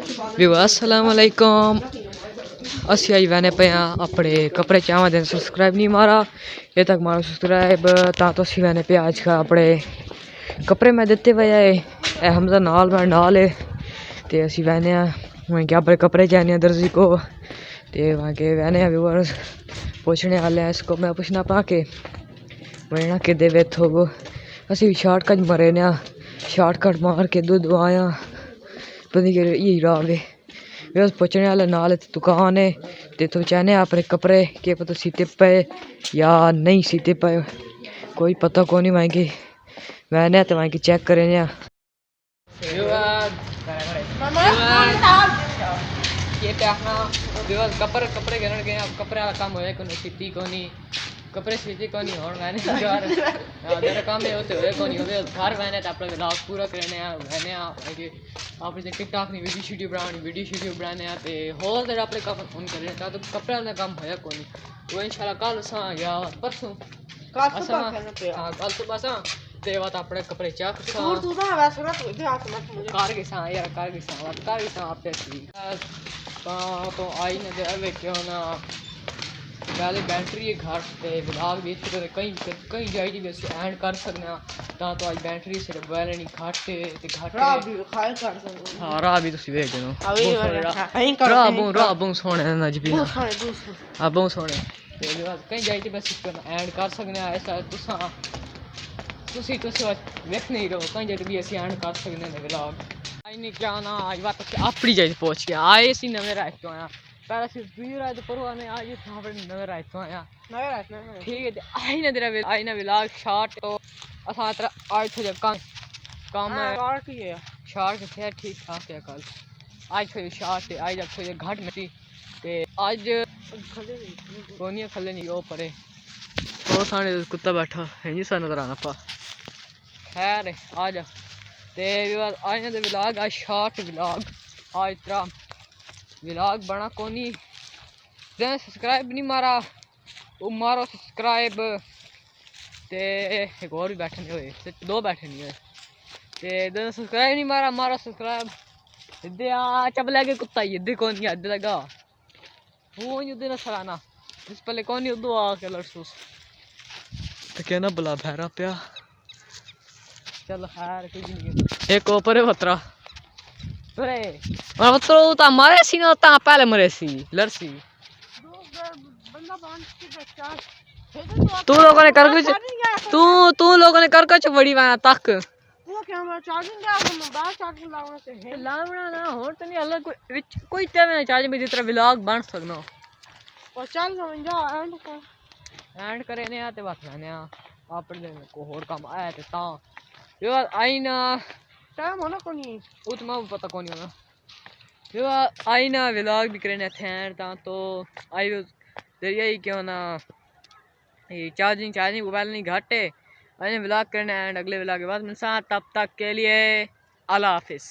अस्सलाम वालेकुम। असी आई वैने पे अपने कपड़े चावा दिन सब्सक्राइब नहीं मारा ये तक मारो सब्सक्राइब ता तो असी वैने पे आज का अपने कपड़े मैं देते हुए है हमजा नाल मैं नाल है ते असी वैने वहीं के अपने कपड़े चाहने दर्जी को ते वहाँ के वैने व्यूअर्स पूछने वाले हैं इसको मैं पूछना पा के वही के देवे थो वो असी शॉर्टकट मरे ना शॉर्टकट मार के दूध आया पता के यही रहा वे बस पूछने वाले नाल दुकान है ते तो चाहने अपने कपड़े के पता सीते पे या नहीं सीते पे कोई पता को नहीं वहीं मैंने तो वहीं चेक करें ये पे अपना दिवस कपड़े कपड़े गिरन गए अब कपड़े वाला काम होए कोनी सीती कोनी कपड़े सीती कोनी और मैंने यार अदर काम है होते होए कोनी होवे घर मैंने तो अपना व्लॉग पूरा करने आ मैंने आपने टिकटॉक नहीं वीडियो शीडियो बनाने आ ते होर तेरा अपने काम फोन कर रहे तो कपड़े वाला काम होया कोनी वो इंशाल्लाह कल सा या परसों कल सुबह सा ते बात अपने कपड़े चाक सा तू ना वैसे ना तू हाथ मत मुझे कार के सा यार कार के सा आप पे तो आई न दे अबे क्यों ना पहले बैटरी है घाट पे व्लॉग भी कहीं कहीं जाई भी एंड कर सकना ता तो आज बैटरी सिर्फ वाले नहीं घाट ते घाट रा भी खाए कर सकते हां रा भी तुसी देख देनो अभी रा बहुत सोने नज भी हां बहुत सोने ते कहीं जाई बस एंड कर सकने ऐसा तुसी देख नहीं रहो कहीं जाई भी ऐसे एंड कर सकने व्लॉग आई नहीं क्या ना आज बात अपनी जाई पहुंच गया आए सी नवे रात तो आया पहले सिर्फ वीडियो रात परवा ने आज यहां पर नवे रात तो आया नवे रात में ठीक है आई ना तेरा आई ना व्लॉग शॉट तो असा तेरा आज थे काम शॉट ही है शॉट थे ठीक ठाक है कल आज फिर शॉट आज जब फिर घाट में ते आज कोनी खले नहीं वो परे तो साने कुत्ता बैठा है जी सा नजर आना पा खैर आज ते आज ना व्लॉग आज शॉर्ट व्लॉग आज तेरा व्लॉग बना कोनी दें सब्सक्राइब नहीं मारा वो मारो सब्सक्राइब ते एक और भी बैठे नहीं हुए दो बैठे नहीं हुए ते दें सब्सक्राइब नहीं मारा मारो सब्सक्राइब दे आ चबला के कुत्ता ये दे कौन याद लगा वो नहीं देना सराना इस पहले कौन नहीं दो आ के लड़सूस तो कहना बुला भैरा पिया चल खैर कुछ नहीं एक ऊपर है बतरा अरे और बतरो ता मारे सी ना ता पहले मरे सी लड़सी बंदा बांध के बच्चा तू लोगों ने कर कुछ तू लोगों ने कर कुछ बड़ी वाला तक वो क्या मैं चार्जिंग दे हम बाहर चार्जिंग लावना से है लावना ना और तो नहीं अलग कोई टाइम में चार्ज में जितना व्लॉग बन सकना और चल समझा एंड करे ने आते बात रहने आप को और काम आया ता यो आई ना टाइम होना कोनी उतना पता कोनी होना यो आई ना व्लॉग भी करने थे तो आई दरिया ही क्यों ना ये चार्जिंग मोबाइल नहीं घाटे आई व्लॉग करने एंड अगले व्लॉग के बाद मिलसा तब तक के लिए अल्लाह हाफिज़।